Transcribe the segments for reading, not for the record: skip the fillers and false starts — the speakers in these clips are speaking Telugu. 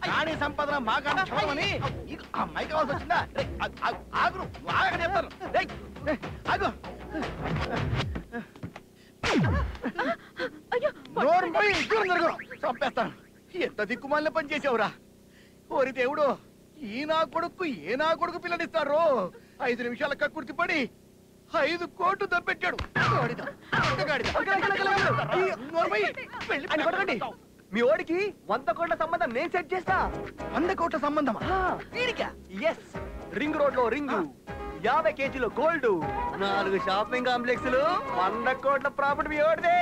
రాణి సంపదన మాకాన్ని చూడమని అమ్మాయి కావాల్సి వచ్చిందా? ఆగురు బాగా చెప్తాను. ఆగు చంపేస్తాను. ఎంత దిక్కుమాలిన పని చేసావురా ఓరి దేవుడు. ఏ నా కొడుకు పిల్లనిస్తారు. 5 నిమిషాల కక్కుర్తి పడి 5 కోట్లు దబ్బెట్టాడు. మీ ఓడికి 100 కోట్ల సంబంధం నేను సెట్ చేస్తా. 100 కోట్ల సంబంధమా? ఎస్, రింగ్ రోడ్ లో రింగ్, 50 కేజీలో గోల్డ్, 4 షాపింగ్ కాంప్లెక్స్లు, 100 కోట్ల ప్రాపర్టీ మీ ఓడిదే.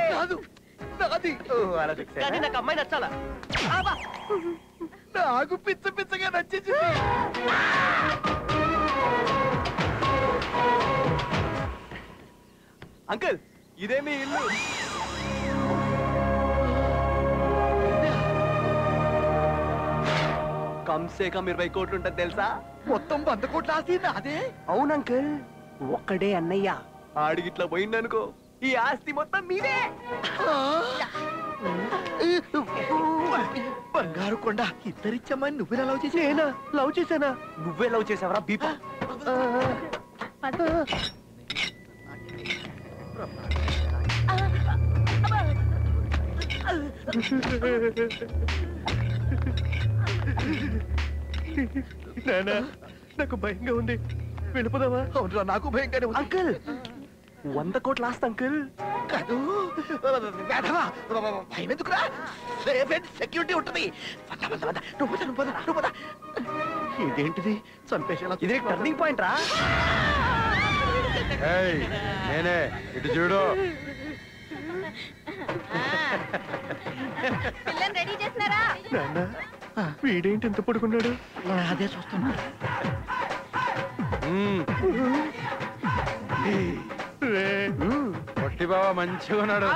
నాకు అమ్మాయి నచ్చాలా? నాకు పిచ్చగా నచ్చేసి అంకుల్ ఇదే మీ ఇల్లు. కమ్సే కమ్ 20 కోట్లు ఉంటుంది తెలుసా? మొత్తం 100 కోట్ల ఆస్తి అదే. అవును అంకుల్, ఒక్కడే అన్నయ్య ఆడిగిట్లా పోయిందనుకో ఈ ఆస్తి మొత్తం మీదే. బంగారు కొండ ఇద్దరిచ్చమ్మని నువ్వే లవ్ చేసేనా? లవ్ చేశానా? నువ్వే లవ్ చేసావరా బీపా? నానా నాకు భయంగా ఉంది, వెళ్ళిపోదామా? అవునరా నాకు భయంగానే ఉంది. అంకుల్ 100 కోట్ల ఆస్తి అంకుల్. కాదు భయం ఎందుకురా? సెక్యూరిటీ ఉంటుంది. ఇదేంటిది చంపేసేలా? ఇదే టర్నింగ్ పాయింట్ రా. నేనే ఇటు చూడు. రెడీ చేస్తున్నారా? వీడేంటి ఎంత పడుకున్నాడు? అదే చూస్తున్నా. పొట్టి బావా మంచిగా ఉన్నాడు.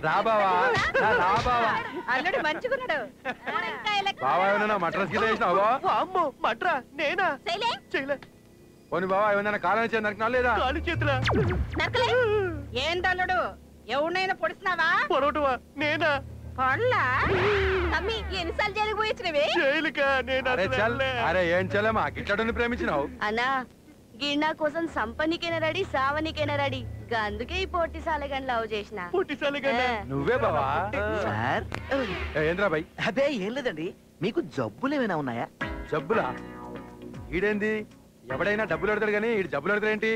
రా బావా, రా బావా. అల్లుడు మంచిగున్నాడు. బావా ఏమన్నా మట్రస్ కింద వేసినావా? అమ్మో మట్రా నేనా? చేయలే. పోనీ బావా ఏమన్నా కాలం చేసి నరికినా లేదా? కాలు చేతులా? ఏందల్లుడు ఎవరినైనా పొడిసినావా? పొరవటమా? నేనా? పళ్ళా తమ్మి ఎన్నిసార్లు జైలుకు పోయిచ్చినవి? జైలుకా? నేను అరే ఏం చెల్లెమా గిట్టడుని ప్రేమించినావు? అన్నా గిన్నా కోసం సంపనికైనా రెడీ, సావనికైనా రెడీ. అందుకే ఈ పొట్టి సాలెగాని లవ్ చేసిన. నువ్వే బావా? సార్ ఏంద్రా బాయ్? అదే ఏం లేదండి. మీకు జబ్బులు ఏమైనా ఉన్నాయా? జబ్బులా? ఈడేంది ఎవడైనా డబ్బులు పెడతాడు కానీ ఈ జబ్బులు పెడతాడేంటి?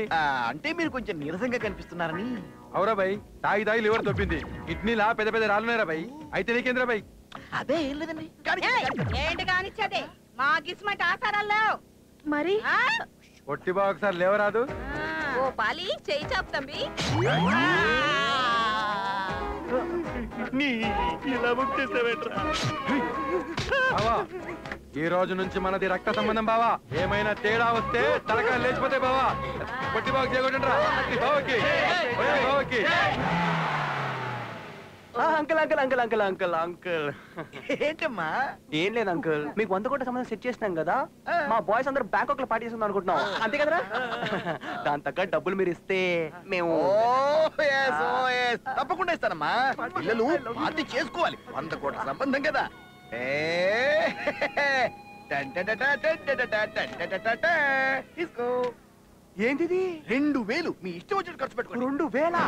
అంటే మీరు కొంచెం నీరసంగా కనిపిస్తున్నారని. అవురా బాయ్, తాగి లివర్ దొబ్బింది. కిడ్నీలా పెద్ద పెద్ద రాళ్ళున్నారా బాయ్? అయితే నీకేంద్రా బాయ్? అదే ఏం లేదండి. ఏంటి కానిచ్చేది? మా గిస్మట్ ఆసారాల్లో మరి పొట్టి బావ ఒకసారి లేవరాదు. ఓ పాలి చేయి చాపు తమ్మి. ఈ రోజు నుంచి మనది రక్త సంబంధం బావా. ఏమైనా తేడా వస్తే తలకాయలు లేచిపోతాయి బావా. పొట్టి బావకి చేయకుండా బావకి బావకి. Uncle uncle uncle uncle uncle uncle ఏంటమ్మా? ఏం లేదు అంకుల్, మీకు 100 కోట్ల సంబంధం సెట్ చేసినాం కదా. మా బాయ్స్ అందరూ బ్యాంకాక్ లో పార్టీ చేస్తుంది అనుకుంటున్నాం, అంతే కదరా? దాని తగ్గ డబ్బులు మీరు ఇస్తే మేము తప్పకుండా ఇస్తానమ్మా. పిల్లలు పార్టీ చేసుకోవాలి. 100 కోట్ల సంబంధం కదా. తీసుకో. ఏంటిది? 2000 మీ ఇష్టం వచ్చినట్టు ఖర్చు పెట్టుకోండి. 2000?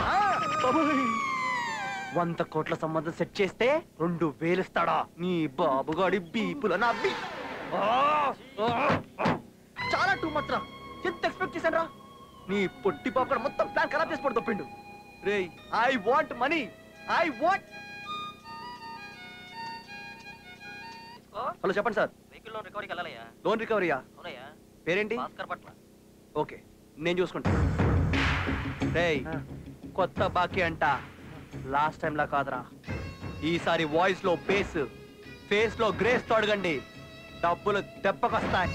100 కోట్ల సంబంధం సెట్ చేస్తే 2000 ఇస్తాడా? నీ బాబుగాడి బీపుల నవ్వి. చాలా టూ మచ్ రా. ఎంత ఎక్స్పెక్ట్ చేశాను రా? నీ పొట్టి పాపడ మొత్తం ప్లాన్ ఖరాబ్ చేసి పడి తప్పిండు. రే I want money, I want. Hello చెప్పండి సార్. వెహికల్ లోన్ రికవరీకి వెళ్ళాలయ్యా. లోన్ రికవరీయా? అవునయ్యా. పేరేంటి? భాస్కర్ పట్ల. ఓకే నేను చూసుకుంటా. రేయ్ కొత్త బాకీ అంట, లాస్ట్ టైం లా కాదురా. ఈసారి వాయిస్ లో బేస్, ఫేస్ లో గ్రేస్ తో అడగండి, డబ్బులు దెబ్బకొస్తాయి.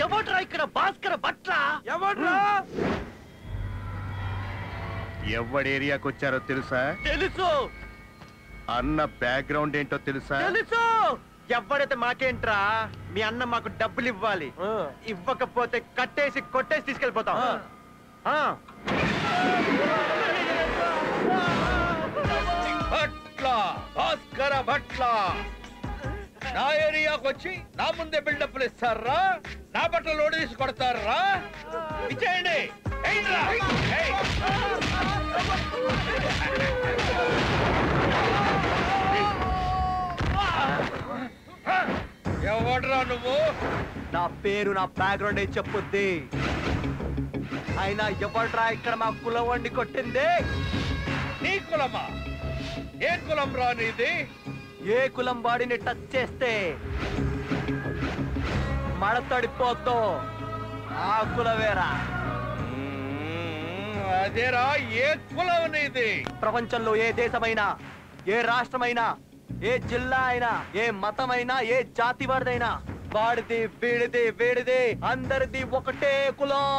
ఎవడ్రా ఇక్కడ భాస్కర్ బట్ల? ఎవడ్రా? ఎవడి ఏరియాకి వచ్చారో తెలుసా? తెలుసు. అన్న బ్యాక్గ్రౌండ్ ఏంటో తెలుసా? తెలుసు. ఎవడైతే మాకేంట్రా, మీ అన్న మాకు డబ్బులు ఇవ్వాలి, ఇవ్వకపోతే కట్టేసి కొట్టేసి తీసుకెళ్ళిపోతాం. ఎట్లా నా ఏరియాకి వచ్చి నా ముందే బిల్డప్లు ఇస్తారా? నా బట్టలు లోడ్ తీసి కొడతారా? ఇచ్చేయండి. ఎవడ్రా నువ్వు? నా పేరు నా బ్యాక్గ్రౌండ్ ఏం చెప్పుద్ది. అయినా ఎవడ్రా ఇక్కడ మా కులం వండి కొట్టింది? నీ కులమా? ఏ కులం రా నీది? ఏ కులం బాడీని టచ్ చేస్తే మడతడిపోద్దో ఆ కులవేరా. అదేరా, ఏ కులం నీది? ప్రపంచంలో ఏ దేశమైనా, ఏ రాష్ట్రమైనా, ఏ జిల్లా అయినా, ఏ మతమైనా, ఏ జాతి వాడిదైనా వాడిది వీడిది వీడిది అందరిది ఒకటే కులం,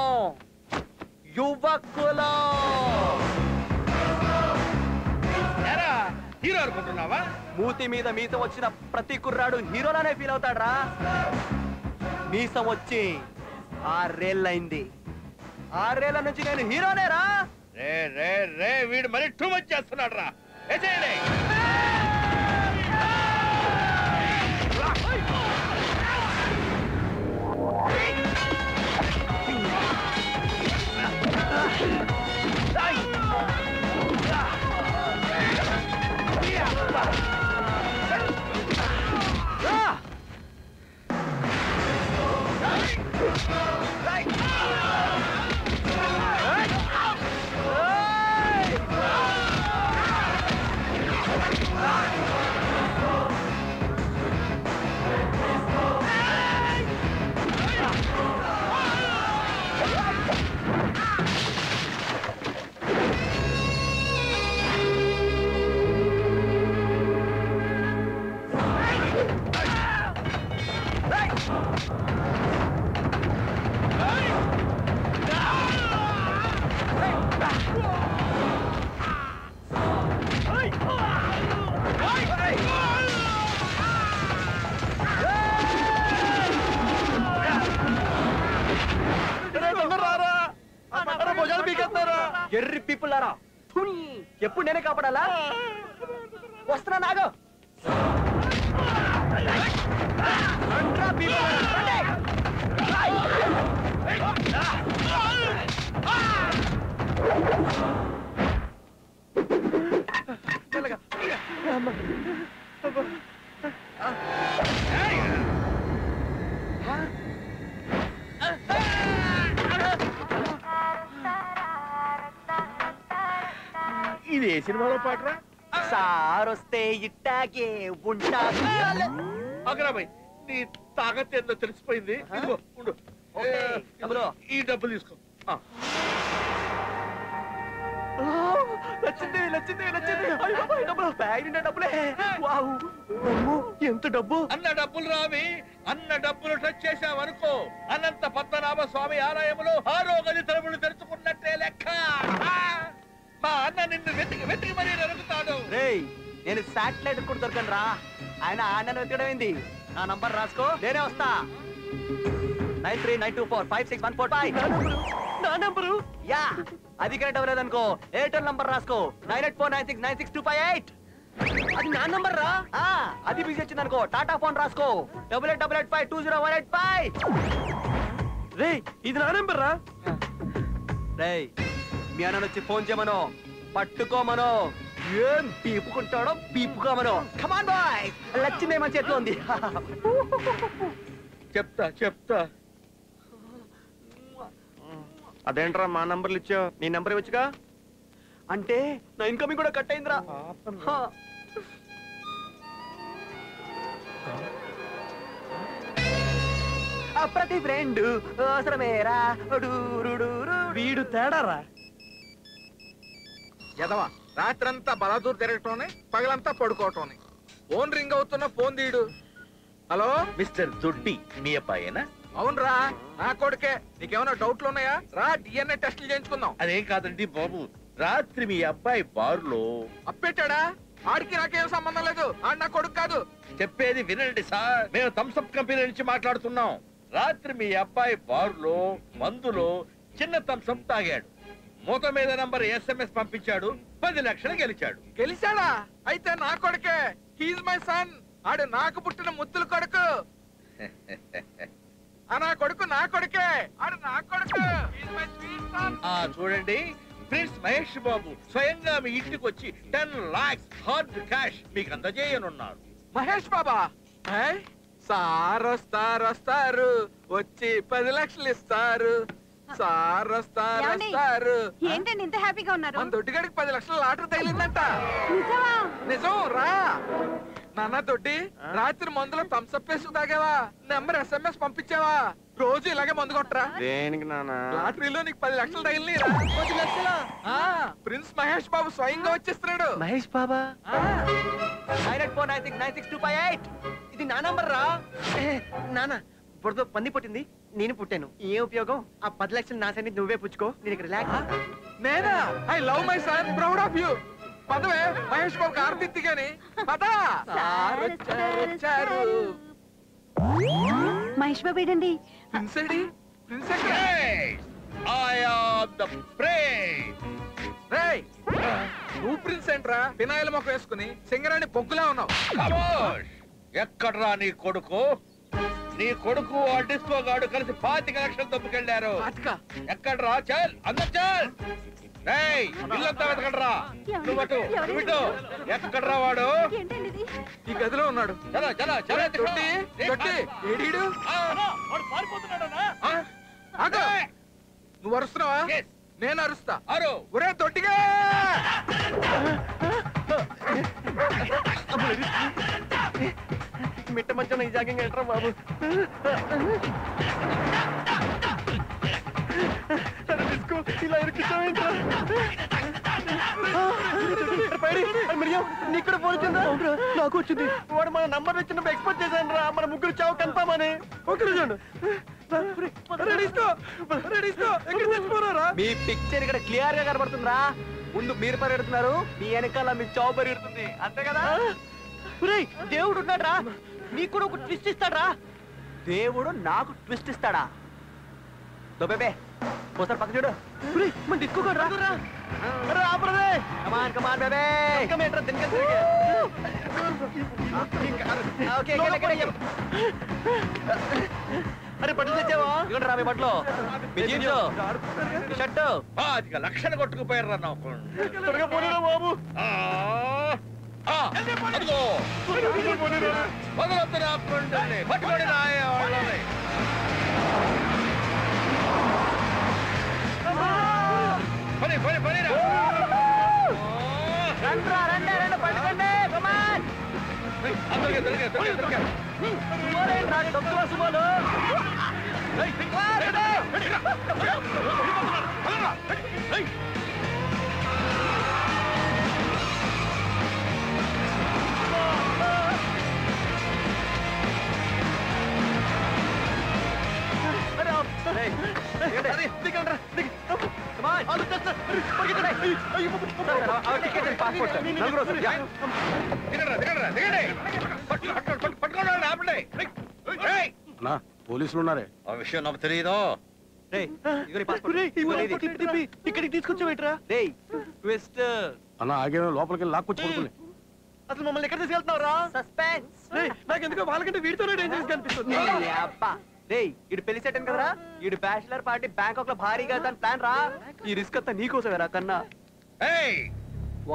యువ కులం. హీరో అనుకుంటున్నావా? మూతి మీద మీసం వచ్చిన ప్రతి కుర్రాడు హీరోలానే ఫీల్ అవుతాడ్రా. మీసం వచ్చి 6 ఏళ్ళైంది. 6 ఏళ్ల నుంచి నేను హీరోనేరా. రే రే రే, వీడు మరి టూ మచ్ చేస్తున్నాడు రా. ఎర్రి పీపుల్లారా, ఎప్పుడు నేనే కాపాడాలా? వస్తున్నా నాగో. ఇది ఏ సినిమాలో పాటరా? సారొస్తే ఇట్టాగే ఉంటా. అగ్రాబాయ్, నీ తాగత్ ఏందో తెలిసిపోయింది. ఇదిగో ఉండు. ఈ డబ్బులు తీసుకో. నచ్చింది నచ్చింది నచ్చింది. బ్యాగ్ నిండా డబ్బులే. వావ్, ఎంత డబ్బు! అన్న డబ్బులు రావి. అన్న డబ్బులు టచ్ చేశావనుకో, అనంత పద్మనాభ స్వామి ఆలయంలో 6వ గది తలుపులు తెరుచుకున్నట్టే లెక్క. మా అన్న నిన్ను వెతికి వెతికి మరీ నరుగుతాడు. రేయ్, నేను శాటిలైట్ కూడా దొరకను రా. ఆయన ఆన్నను వెతకడం ఏంది? నా నంబర్ రాసుకో, నేనే వస్తా. 9392456145. నా నంబరు యా, అది కరెక్ట్ అవ్వలేదనుకో ఎయిర్టెల్ నంబర్ రాసుకో. 9849696258. అది నా నంబర్ రా. అది బిజీ వచ్చింది అనుకో టాటా ఫోన్ రాసుకో. 8888520185. రేయ్, ఇది నా నంబర్ రా. రేయ్, మీ అన్న వచ్చి ఫోన్ చేయమను, పట్టుకోమను. ఏం పీపుకుంటాడో పీపుకోమను. కమాన్ బాయ్, లచ్చిందే మన చేతిలో ఉంది. చెప్తా చెప్తా. అదేంట్రా మా నంబర్లు ఇచ్చావు? నీ నంబర్ ఇవ్వచ్చుగా. అంటే నా ఇన్కమింగ్ కూడా కట్ అయిందిరా. ప్రతి ఫ్రెండ్ అవసరమేరా. వీడు తేడారా. ఎదవా, రాత్రంతా బలాదూర్ తిరగటోనే, పగలంతా పడుకోవటోనే. ఫోన్ రింగ్ అవుతున్న ఫోన్ తీయడు. హలో మిస్టర్ దొడ్డి, మీ అబ్బాయేనా? అవునరా, నా కొడుకే. నీకేమైనా డౌట్లు ఉన్నాయా? రా, DNA టెస్టులు చేయించుకుందాం. అదేం కాదండి బాబు, రాత్రి మీ అబ్బాయి బారులో అప్పెట్టాడా? ఆడికి నాకేం సంబంధం లేదు. ఆడు నా కొడుకు కాదు. చెప్పేది వినండి సార్, మేము థమ్స్అప్ కంపెనీ నుంచి మాట్లాడుతున్నాం. రాత్రి మీ అబ్బాయి బారులో మందులో చిన్న థమ్స్అప్ తాగాడు. మూత మీద నంబర్ SMS పంపించాడు, 10 లక్షలు గెలిచాడు. గెలిచాడా? అయితే నా కొడుకే. He's my son. ఆడు నాకు పుట్టిన ముద్దుల కొడుకు. నా కొడుకు నా కొడుకే. ఆడు నా కొడుకు. He's my sweet son. చూడండి, ప్రిన్స్ మహేష్ బాబు స్వయంగా మీ ఇంటికి వచ్చి 10 lakhs హార్డ్ క్యాష్ మీకు అందజేయనున్నారు. మహేష్ బాబా సార్ వస్తారు వచ్చి 10 లక్షలు ఇస్తారు. సార్ వస్తారు. ఏంటండి ఇంత హ్యాపీగా ఉన్నారు? మన దొడ్డిగాడికి 10 లక్షల లాటరీ తగిలిందంట. నిజం రా నాన్న. దొడ్డి రాత్రి మందులో థమ్స్అప్ వేసి తాగావా? Number SMS పంపించావా? రోజు ఇలాగే మందు కొట్టరా? దేనికి నాన్న? లాటరీలో నీకు 10 లక్షలు తగిలిరా. 10 లక్షలా? ప్రిన్స్ మహేష్ బాబు స్వయంగా వచ్చేస్తున్నాడు. మహేష్ బాబా 984969628. ఇది నా నంబర్ రా. నానా ఇప్పుడు పంది పుట్టింది, నేను పుట్టాను. ఏ ఉపయోగం? ఆ 10 లక్షలు నా సన్ని నువ్వే పుచ్చుకో. నేను రిలాక్స్. నేనా? I love my son, proud of you. పదవే మహేష్ బాబు ఆర్తిత్తి గాని పదా. మహేష్ బాబు ఏంటండి? Prince AD? ప్రిన్స్ ఎక్కడ? I am the prince. రేయ్ నువ్వు ప్రిన్స్ ఏంట్రా? పినాయిల మొక్క వేసుకుని సింగరాణి బొగ్గులా ఉన్నావు. ఖమోష్! ఎక్కడ్రా నీ కొడుకు? నీ కొడుకు ఆ డిస్కో గాడు కలిసి 25 లక్షలు తప్పుకెళ్లారు. ఎక్కడ్రా? చల్ అందరు చల్. రేయ్ ఇల్లంతా వెతకండ్రా. నువ్వటు నువ్విటు. ఎక్కడ్రా వాడు? ఈ గదిలో ఉన్నాడు. చలో చలో చలో. దొడ్డి దొడ్డి ఏడీడు? ఆగు. నువ్వు అరుస్తున్నావా? నేను అరుస్తా. అరు. ఒరే దొడ్డిగా మిట్ట మధ్యన ఈ జాగింగ్ ఏంట్రా బాబు? ఇలా ఇరికిస్తావేంట్రా? నీకు కూడా ఫోన్ వచ్చిందా? నాకు వచ్చింది. వాడు మన నంబర్ వచ్చినప్పుడు ఎక్స్పోర్ట్ చేశాను రా. మన ముగ్గురు చావు కన్ఫామ్ అని. మీ పిక్చర్ ఇక్కడ క్లియర్ గా కనబడుతుందిరా. ముందు మీరు పరిగెడుతున్నారు, మీ వెనకాల మీ చావు పరిగెడుతుంది. అంతే కదా? దేవుడు ఉన్నాడ్రా, నీకు కూడా ఒక ట్విస్ట్ ఇస్తాడ్రా. దేవుడు నాకు ట్విస్ట్ ఇస్తాడా? బేబే ఒకసారి పక్క చూడు. మన డిస్కో రా. కమాన్ కమాన్ బేబే. అరే బట్టలు తెచ్చావా? ఇవ్వండి రా మీ బట్టలు, మీ జీన్స్, మీ షర్టు. 25 లక్షలు కొట్టుకుపోయారు నాకు. త్వరగా పోనీరా బాబు. వదలొద్దు నా కొండల్ని, పట్టుకొని రాయే వాళ్ళని. పని పని పని రా. రండి పట్టుకోండి. కమాన్. అందరికీ దొరికా దొరికా దొరికా. సుమోలు పోలీసులు ఉన్నారే. ఆ విషయం నాకు తెలియదు. ఇక్కడికి తీసుకొచ్చావేట్రా? ట్విస్ట్ అన్న ఆగే లోపలికి వెళ్ళి లాక్కొచ్చి పడుకుని. అసలు మమ్మల్ని ఎక్కడ తీసుకెళ్తున్నావురా? సస్పెన్స్. నాకెందుకో వాళ్ళకంటే వీడితోనే డేంజరస్ కనిపిస్తుంది. ఇడు పెళ్లి సెట్ కదరా. ఇడు బ్యాచిలర్ పార్టీ బ్యాంకాక్ లో భారీగా దాని ప్లాన్ రా. ఈ రిస్క్ అంతా నీకోసమేరా కన్నా.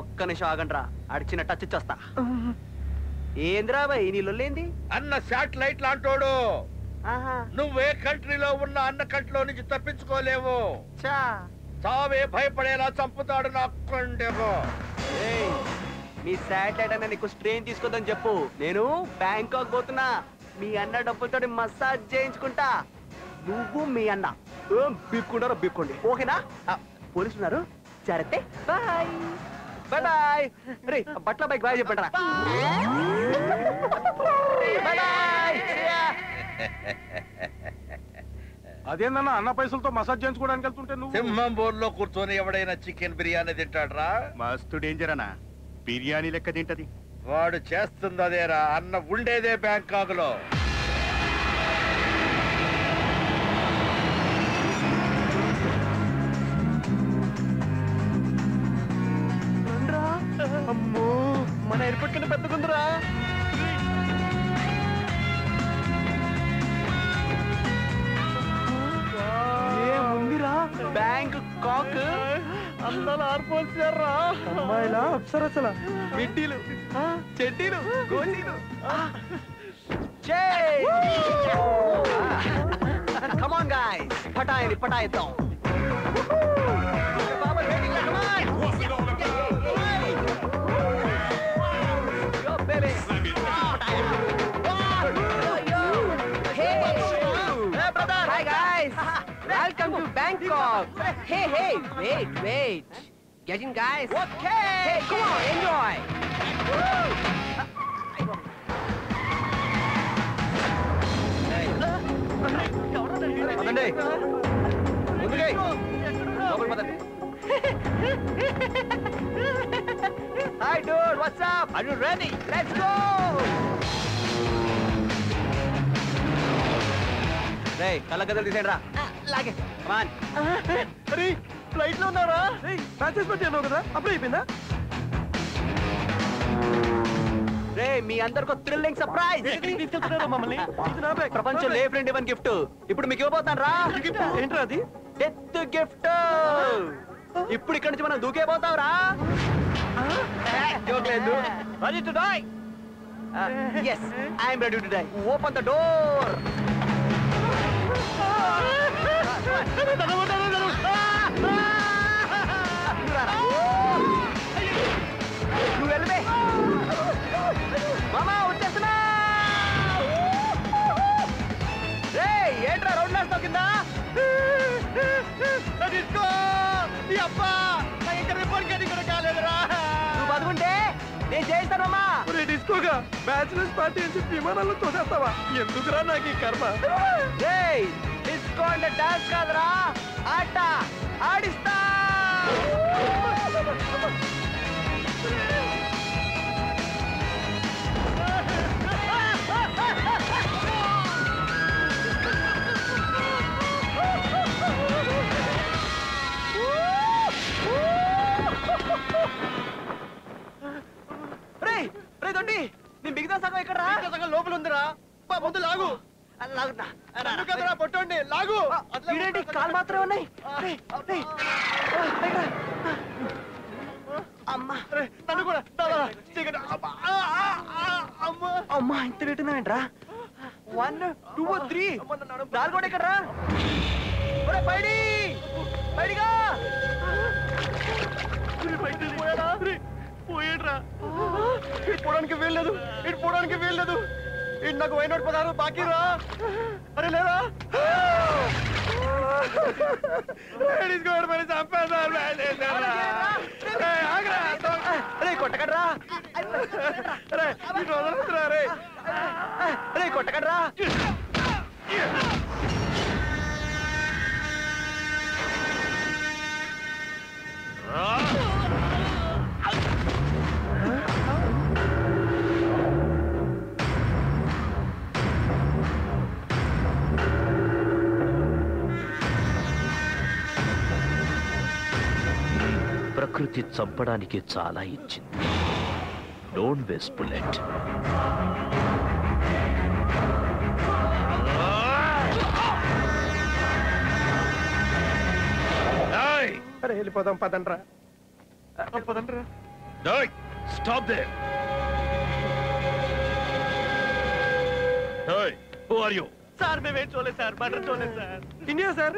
ఒక్క నిమిషం ఆగండ్రా, అడిచిన టచ్ ఇచ్చేస్తా. ఏంద్రా బాయ్ నీ లొల్లేంది? అన్న శాటిలైట్ లాంటోడు. నువ్వే కంట్రీలో ఉన్న అన్న కంట్రీలో నుంచి తప్పించుకోలేవు. చావే భయపడేలా చంపుతాడు నాకు. మీ శాటిలైట్ అన్న నీకు స్ట్రెయిన్ తీసుకోదని చెప్పు. నేను బ్యాంకాక్ పోతున్నా. మీ అన్న డబ్బులతో మసాజ్ చేయించుకుంటా. నువ్వు మీ అన్న బీక్కుంటారో బీక్కోండి, ఓకేనా? పోలీసులు ఉన్నారు, జాగ్రత్త. Bye bye bye. రే బట్ల బైక్ బాయ్ చెప్పండి రా. అదేందన్నా అన్న పైసలతో మసాజ్ చేయించుకోవడానికి వెళ్తుంటే నువ్వు? సింహం బోర్లో కూర్చొని ఎవడైనా చికెన్ బిర్యానీ తింటాడ్రా? మస్తు డేంజర్ అన్నా. బిర్యానీ లెక్క తింటది. వాడు చేస్తుంది అదేరా. అన్న ఉండేదే బ్యాంకాక్ లో. మన ఎయిర్పోర్ట్ కన్నా పెద్దగుందిరా. ఏముందిరా బ్యాంక్ కాక్ అందరూ ఆర్పోల్చారా. అమ్మాయిలా అప్సరసలా మిడ్డీలు చెడ్డీలు గోలీలు. Come on guys, పటాయిద్దాం. Hi guys, welcome to Bangkok. Hey, wait. Get in guys. Okay. Hey, come on, enjoy. పదండి ముందుకే లోపలికి పదండి. Hi dude, what's up? Are you ready? Let's go. రేయ్ కళ్ళ గదలు తీసేయండి రా. లాగే come on. అరే ఫ్లైట్ లో ఉన్నారా? మ్యాచెస్ పెట్టాను కదా అప్పుడే అయిపోయిందా? రే మీ అందరికీ థ్రిల్లింగ్ సర్ప్రైజ్. మమ్మల్ని ప్రపంచంలో ఏ ఫ్రెండ్ ఇవ్వని గిఫ్ట్ ఇప్పుడు మీకు ఇవ్వబోతాను రా. ఏంట్రా అది? Death gift. ఇప్పుడు ఇక్కడి నుంచి మనం దూకే పోతావురా. జోక్లేదు. Ready to die? yes I am ready to die. Open the door. నువ్వు వెళ్ళవే మామా వచ్చేస్తున్నా. ఏంట్రా రోడ్ వేస్తావు కింద? తీసుకో అబ్బా కూడా కాలేదురా. నువ్వు బతుకుంటే నేను చేయిస్తానమ్మా. డిస్కోగా బ్యాచులర్స్ పార్టీ అని చెప్పి విమానాల్లో తోసేస్తావా? ఎందుకురా నాకు ఈ కర్మ? డిస్కో అంటే డాన్స్ కాదురా, ఆట ఆడిస్తా. రే దొడ్డి నీ మిగతా సగం ఇక్కడ సగం లోపల ఉందిరా. ముందు లాగు. లాగుతా పొట్టండి లాగు. కాలు మాత్రమే ఉన్నాయి. అమ్మా నన్ను కూడా అమ్మా ఇంత పెట్టున్నావేంట్రా? 1 2 3 4 కూడా ఇక్కడ బయటిగా పోయాడ్రా. ఇటు పోవడానికి వీల్లేదు, ఇటు పోవడానికి వీల్లేదు. ఇటు నాకు వైనోట్ 16 బాకీ రా. అరే లేదా కొట్టకడ్రా. కొట్టకడ్రా. ప్రకృతి చంపడానికి చాలా ఇచ్చింది. Don't waste bullet. అరే వెళ్ళిపోదాం పదండ్రా. Stop there. Who are you? Sir మేమేం చూడలేదు సార్, మర్డర్ చూడలేదు sir. India sir,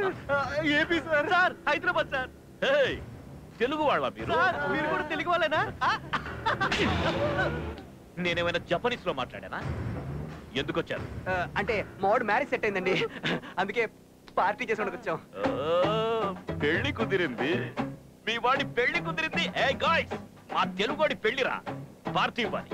AP sir. Sir Hyderabad sir. Telugu వాళ్ళ మీరు? మీరు కూడా తెలుగు వాళ్ళేనా? నేనేమైనా జపనీస్ లో మాట్లాడానా? ఎందుకు వచ్చారు? అంటే మావాడు మ్యారేజ్ సెట్ అయిందండి, అందుకే పార్టీ చేసుకోవడానికి వచ్చాం. పెళ్లి కుదిరింది, మీ వాడి పెళ్లి కుదిరింది. ఏ గాయ్స్, మా తెలుగు వాడి పెళ్లిరా, పార్టీ ఇవ్వాలి.